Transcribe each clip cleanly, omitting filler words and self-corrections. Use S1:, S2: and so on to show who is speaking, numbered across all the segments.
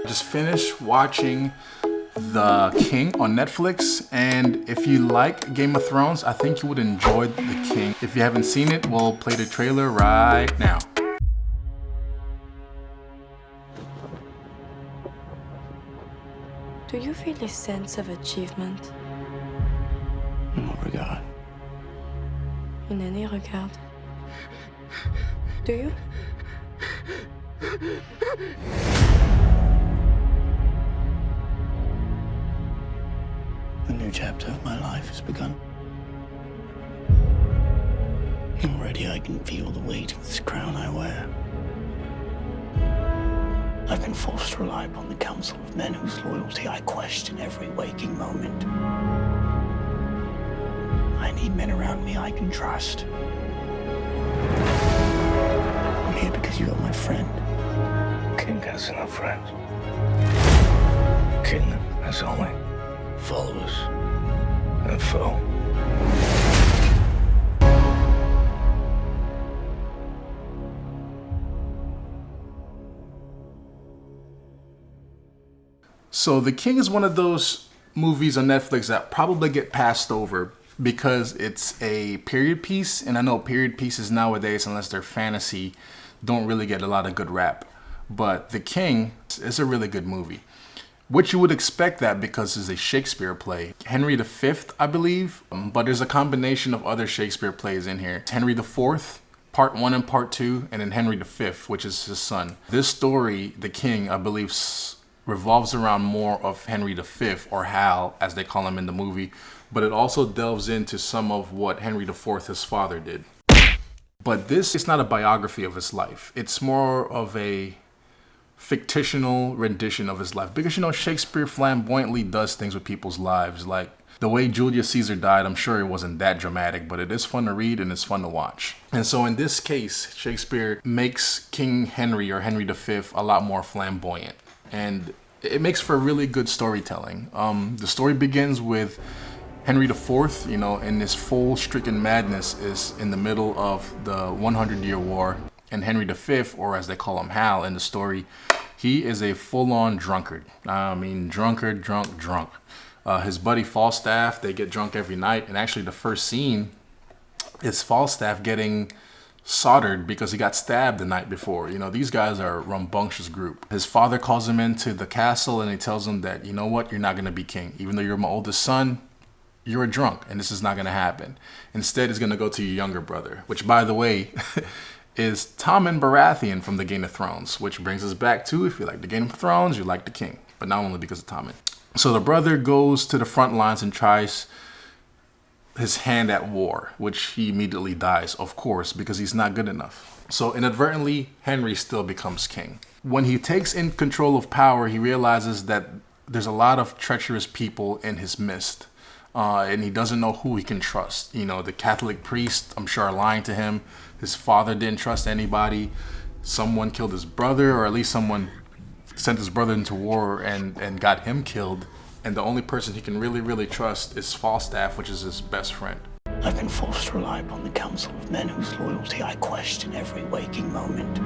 S1: Just finished watching The King on Netflix, and if you like Game of Thrones, I think you would enjoy The King. If you haven't seen it, we'll play the trailer right now.
S2: Do you feel a sense of achievement?
S3: In what regard?
S2: In any regard? Do you?
S3: A new chapter of my life has begun. Already I can feel the weight of this crown I wear. I've been forced to rely upon the counsel of men whose loyalty I question every waking moment. I need men around me I can trust. I'm here because you are my friend.
S4: King has no friends. King has only followers and foe.
S1: So The King is one of those movies on Netflix that probably get passed over because it's a period piece, and I know period pieces nowadays, unless they're fantasy, don't really get a lot of good rap. But The King is a really good movie, which you would expect that because it's a Shakespeare play. Henry V, I believe, but there's a combination of other Shakespeare plays in here. Henry IV, Part 1 and Part 2, and then Henry V, which is his son. This story, The King, I believe, revolves around more of Henry V, or Hal, as they call him in the movie, but it also delves into some of what Henry IV, his father, did. But this is not a biography of his life. It's more of a fictional rendition of his life, because, you know, Shakespeare flamboyantly does things with people's lives. Like the way Julius Caesar died, I'm sure it wasn't that dramatic, but it is fun to read and it's fun to watch. And so in this case, Shakespeare makes King Henry, or Henry V, a lot more flamboyant. And it makes for really good storytelling. The story begins with Henry IV, you know, in his full stricken madness, is in the middle of the 100-year war. And Henry V, or as they call him, Hal, in the story, he is a full-on drunkard. I mean, drunkard, drunk. His buddy Falstaff, they get drunk every night. And actually the first scene is Falstaff getting soldered because he got stabbed the night before. You know, these guys are a rambunctious group. His father calls him into the castle and he tells him that, you know what, you're not going to be king. Even though you're my oldest son, you're a drunk and this is not going to happen. Instead, it's going to go to your younger brother, which, by the way, is Tommen Baratheon from the Game of Thrones, which brings us back to, if you like the Game of Thrones, you like the king, but not only because of Tommen. So the brother goes to the front lines and tries his hand at war, which he immediately dies, of course, because he's not good enough. So inadvertently, Henry still becomes king. When he takes in control of power, he realizes that there's a lot of treacherous people in his midst, and he doesn't know who he can trust. You know, the Catholic priests, I'm sure, are lying to him. His father didn't trust anybody. Someone killed his brother, or at least someone sent his brother into war and got him killed. And the only person he can really trust is Falstaff, which is his best friend.
S3: I've been forced to rely upon the counsel of men whose loyalty I question every waking moment.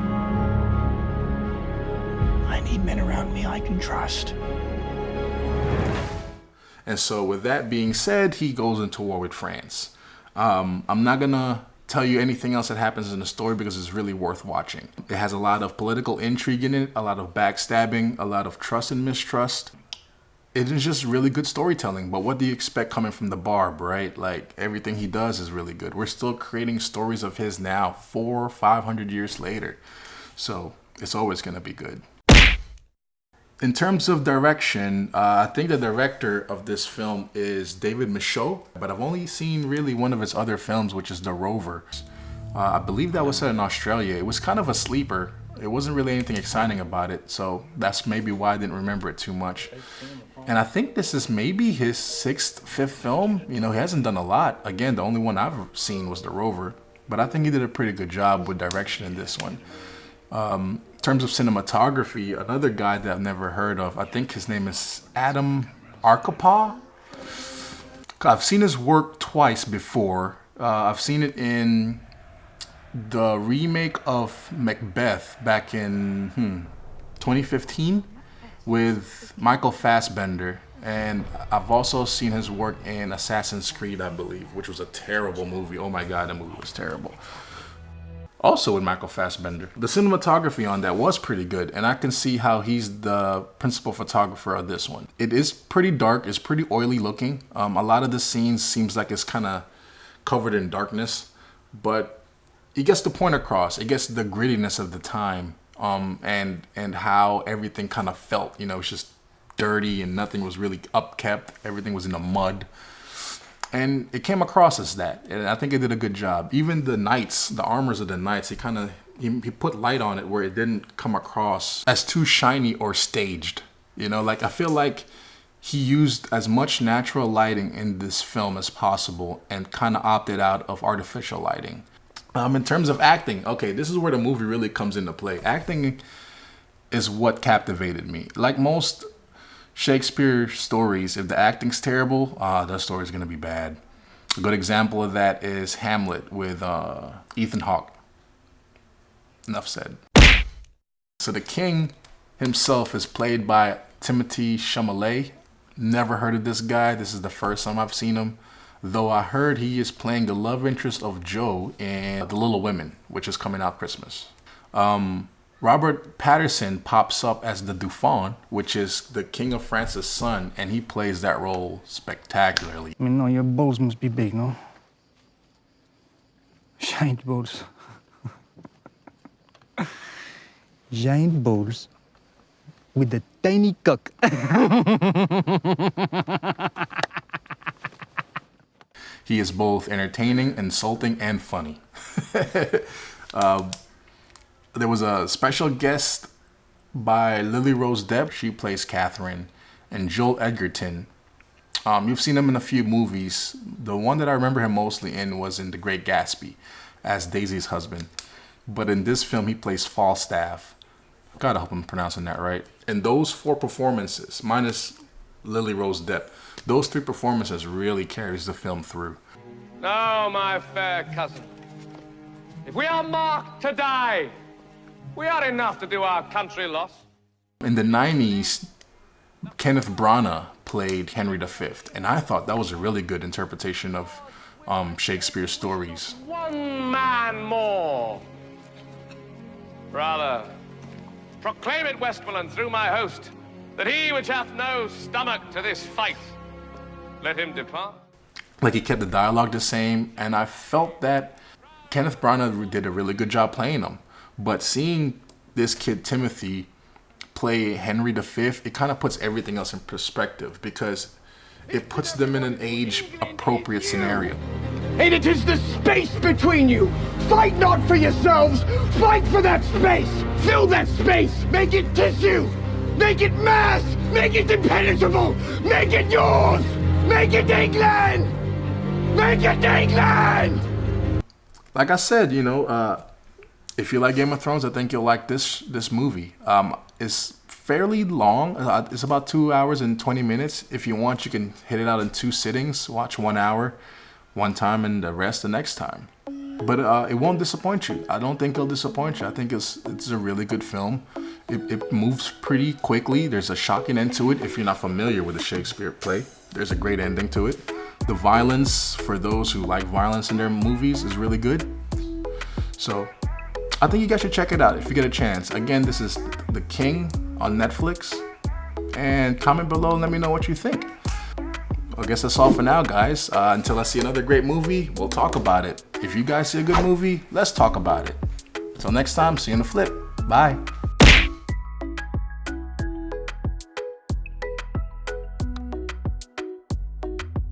S3: I need men around me I can trust.
S1: And so with that being said, he goes into war with France. I'm not gonna tell you anything else that happens in the story because it's really worth watching. It has a lot of political intrigue in it, a lot of backstabbing, a lot of trust and mistrust. It is just really good storytelling. But what do you expect coming from the Barb, right? Like, everything he does is really good. We're still creating stories of his now, 400 or 500 years later. So it's always going to be good. In terms of direction, I think the director of this film is David Michôd, but I've only seen really one of his other films, which is The Rover. I believe that was set in Australia. It was kind of a sleeper. It wasn't really anything exciting about it, so that's maybe why I didn't remember it too much. And I think this is maybe his fifth film. You know, he hasn't done a lot. Again, the only one I've seen was The Rover, but I think he did a pretty good job with direction in this one. In terms of cinematography, another guy that I've never heard of, I think his name is Adam Arkapaw. I've seen his work twice before. I've seen it in the remake of Macbeth back in 2015. with Michael Fassbender. And I've also seen his work in Assassin's Creed, I believe, which was a terrible movie. Oh my God, that movie was terrible. Also with Michael Fassbender. The cinematography on that was pretty good, and I can see how he's the principal photographer of this one. It is pretty dark, it's pretty oily looking. A lot of the scenes seems like it's kind of covered in darkness, but it gets the point across. It gets the grittiness of the time, and how everything kind of felt. You know, it's just dirty and nothing was really upkept. Everything was in the mud. And it came across as that, and I think it did a good job. Even the knights, the armors of the knights, he put light on it where it didn't come across as too shiny or staged. You know, like I feel like he used as much natural lighting in this film as possible and kind of opted out of artificial lighting. In terms of acting, okay, this is where the movie really comes into play. Acting is what captivated me. Like most Shakespeare stories, if the acting's terrible, the story's gonna be bad. A good example of that is Hamlet with Ethan Hawke. Enough said. So the king himself is played by Timothée Chalamet. Never heard of this guy. This is the first time I've seen him. Though I heard he is playing the love interest of Joe in The Little Women, which is coming out Christmas. Robert Pattinson pops up as the Dauphin, which is the King of France's son, and he plays that role spectacularly.
S5: I mean, no, your balls must be big, no? Giant balls. Giant balls with a tiny cock.
S1: He is both entertaining, insulting, and funny. There was a special guest by Lily Rose Depp. She plays Catherine. And Joel Edgerton. You've seen him in a few movies. The one that I remember him mostly in was in The Great Gatsby as Daisy's husband. But in this film, he plays Falstaff. God, I hope I'm pronouncing that right. And those 4 performances, minus Lily Rose Depp, those 3 performances really carries the film through.
S6: No, my fair cousin. If we are marked to die, we are enough to do our country loss.
S1: In the 90s, Kenneth Branagh played Henry V, and I thought that was a really good interpretation of Shakespeare's stories.
S6: One man more. Rather, proclaim it, Westmoreland, through my host, that he which hath no stomach to this fight, let him depart.
S1: Like, he kept the dialogue the same, and I felt that Kenneth Branagh did a really good job playing him. But seeing this kid Timothy play Henry V, it kind of puts everything else in perspective because it puts them in an age-appropriate scenario.
S7: And it is the space between you. Fight not for yourselves. Fight for that space. Fill that space. Make it tissue. Make it mass. Make it impenetrable. Make it yours. Make it England. Make it England.
S1: Like I said, you know, if you like Game of Thrones, I think you'll like this movie. It's fairly long. It's about 2 hours and 20 minutes. If you want, you can hit it out in 2 sittings. Watch 1 hour one time and the rest the next time. But it won't disappoint you. I don't think it'll disappoint you. I think it's a really good film. It moves pretty quickly. There's a shocking end to it if you're not familiar with the Shakespeare play. There's a great ending to it. The violence, for those who like violence in their movies, is really good. So I think you guys should check it out if you get a chance. Again, this is The King on Netflix. And comment below and let me know what you think. I guess that's all for now, guys. Until I see another great movie, we'll talk about it. If you guys see a good movie, let's talk about it. Until next time, see you on the flip. Bye.